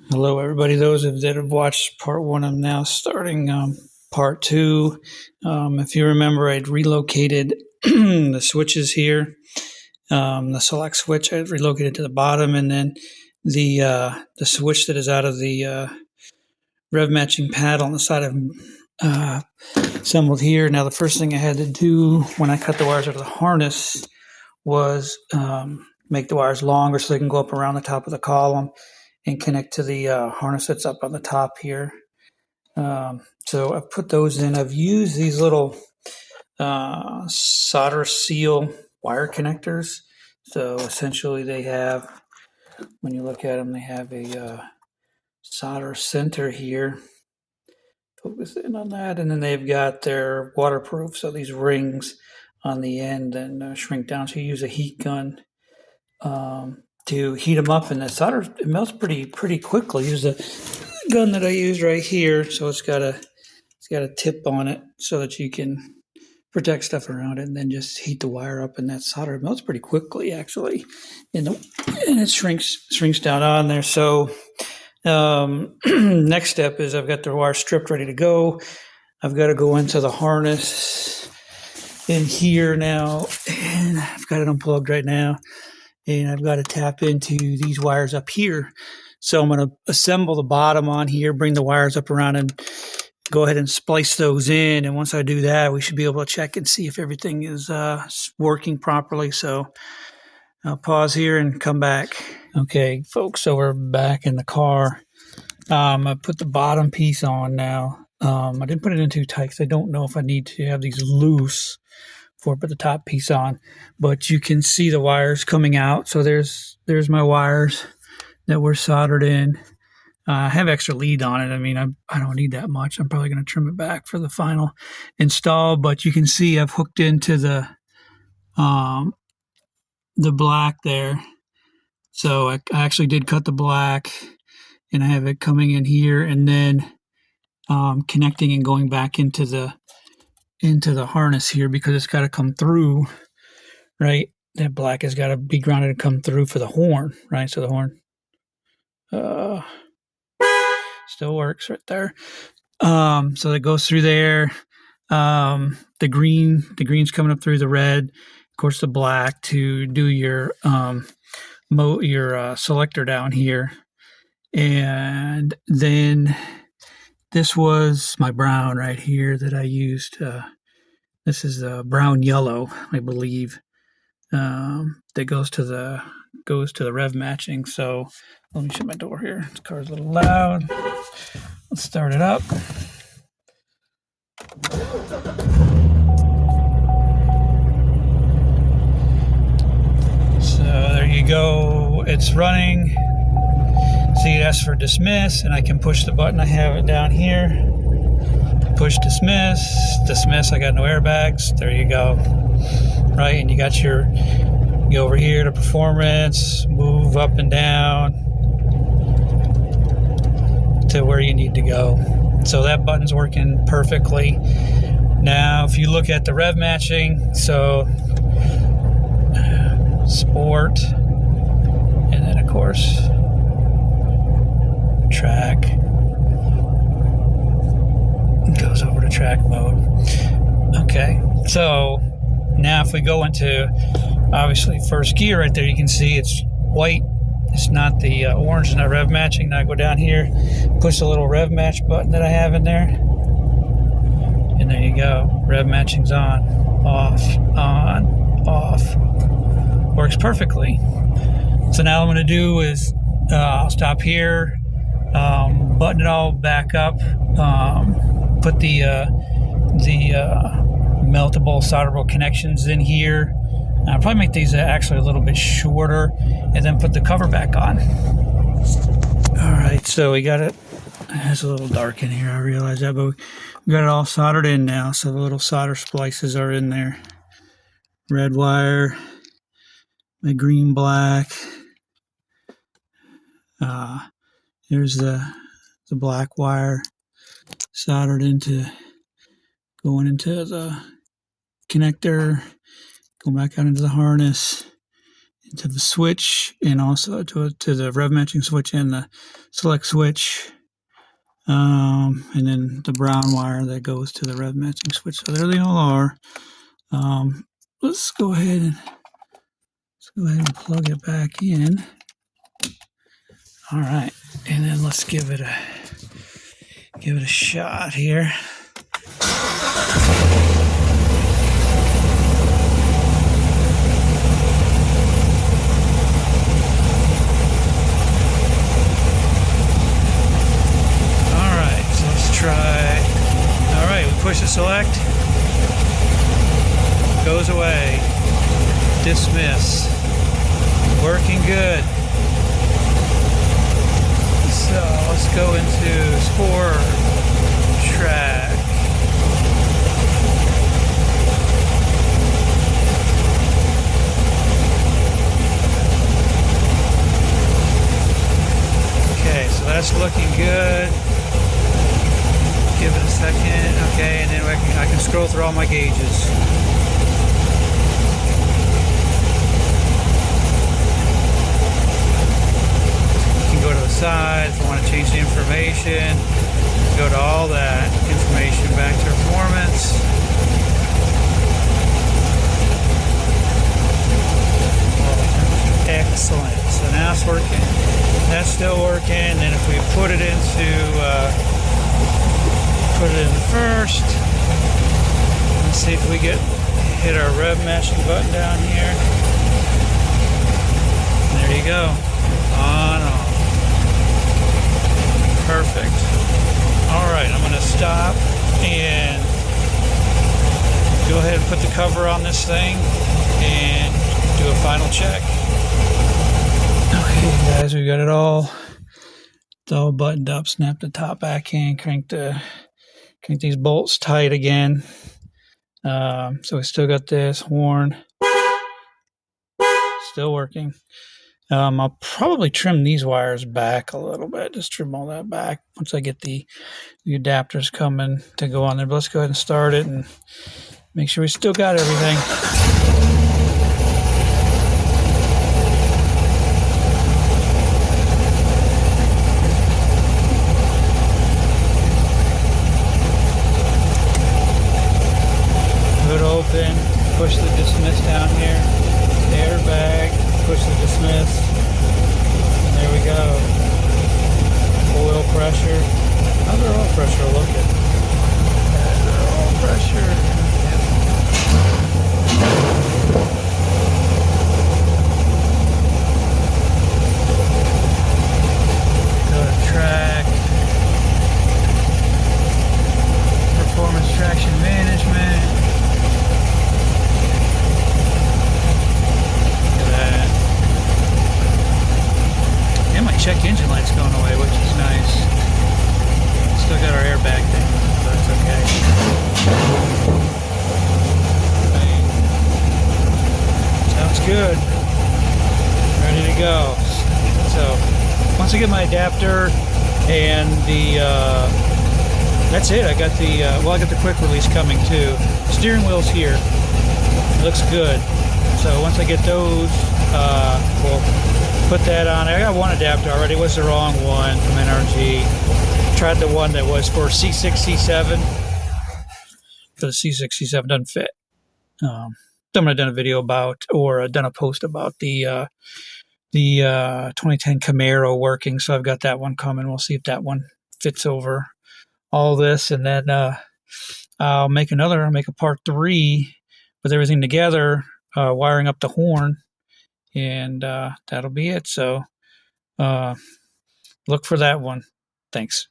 Hello, everybody. Those that have watched part one, I'm now starting part two. If you remember, I'd relocated the switches here, the select switch. I'd relocated to the bottom, and then the switch that is out of the rev matching pad on the side of assembled here. Now, the first thing I had to do when I cut the wires out of the harness was make the wires longer so they can go up around the top of the column and connect to the harness that's up on the top here. So I've put those in. I've used these little solder seal wire connectors. So essentially they have, when you look at them, they have a solder center here. Focus in on that. And then they've got their waterproof. So these rings on the end and shrink down. So you use a heat gun to heat them up, and the solder it melts pretty quickly. Use the gun that I used right here, so it's got a tip on it so that you can protect stuff around it, and then just heat the wire up, and that solder melts pretty quickly actually, and it shrinks down on there. So next step is I've got the wire stripped ready to go. I've got to go into the harness in here now, and I've got it unplugged right now. And I've got to tap into these wires up here. So I'm going to assemble the bottom on here, bring the wires up around, and go ahead and splice those in. And once I do that, we should be able to check and see if everything is working properly. So I'll pause here and come back. Okay, folks, so we're back in the car. I put the bottom piece on now. I didn't put it in too tight because I don't know if I need to have these loose before I put the top piece on, but you can see the wires coming out. So there's my wires that were soldered in. I have extra lead on it. I mean, I don't need that much. I'm probably going to trim it back for the final install, but you can see I've hooked into the black there. So I actually did cut the black, and I have it coming in here, and then connecting and going back into the harness here, because it's got to come through, right? That black has got to be grounded to come through for the horn, right? So the horn still works right there. So it goes through there. The green's coming up through the red, of course the black to do your selector down here. And then this was my brown right here that I used. This is the brown yellow, I believe, that goes to the rev matching. So let me shut my door here. This car's a little loud. Let's start it up. So there you go. It's running. See, it asks for dismiss, and I can push the button. I have it down here. Push dismiss. I got no airbags. There you go. Right, and you got go over here to performance, move up and down to where you need to go. So that button's working perfectly. Now, if you look at the rev matching, so sport, and then of course track, goes over to track mode. Okay, so now if we go into obviously first gear right there, you can see it's white. It's not the orange, is not rev matching. Now I go down here, push the little rev match button that I have in there, and there you go. Rev matching's on, off, works perfectly. So now what I'm going to do is I'll stop here, button it all back up, put the meltable solderable connections in here. I'll probably make these actually a little bit shorter, and then put the cover back on. All right, so we got it. It's a little dark in here, I realize that, but we got it all soldered in now. So the little solder splices are in there. Red wire, the green, black. There's the black wire soldered going into the connector, go back out into the harness, into the switch, and also to the rev matching switch and the select switch. And then the brown wire that goes to the rev matching switch. So there they all are. Let's go ahead and plug it back in. All right, and then let's give it a shot here. All right, so let's try. All right, we push the select. Goes away. Dismiss. Working good. So let's go into sport track. Okay, so that's looking good. Give it a second. Okay, and then I can scroll through all my gauges. Go to the side if I want to change the information, go to all that information, back to performance. Excellent. So now it's working. That's still working. And if we put it in the first, let's see if we hit our rev matching button down here. There you go. On off. Perfect. All right, I'm going to stop and go ahead and put the cover on this thing and do a final check. Okay, guys, we got it all. It's all buttoned up. Snap the top back in. Crank these bolts tight again. So we still got this horn. Still working. I'll probably trim these wires back a little bit. Just trim all that back once I get the adapters coming to go on there. But let's go ahead and start it and make sure we still got everything. Hood open. Push the dismiss down here. Airbag. Push the dismiss. And there we go. Oil pressure. How's our oil pressure looking? There's our oil pressure. Go to track. Performance traction management. Check engine light's going away, which is nice. Still got our airbag thing, but that's okay. Sounds good. Ready to go. So once I get my adapter and that's it. I got I got the quick release coming too. Steering wheel's here. It looks good. So once I get those, we'll put that on. I got one adapter already. It was the wrong one from NRG. Tried the one that was for C6, C7. For the C6, C7 doesn't fit. Someone had done a video about, or done a post about the 2010 Camaro working. So I've got that one coming. We'll see if that one fits over all this. And then I'll make a part 3 with everything together, wiring up the horn. And that'll be it. So look for that one. Thanks.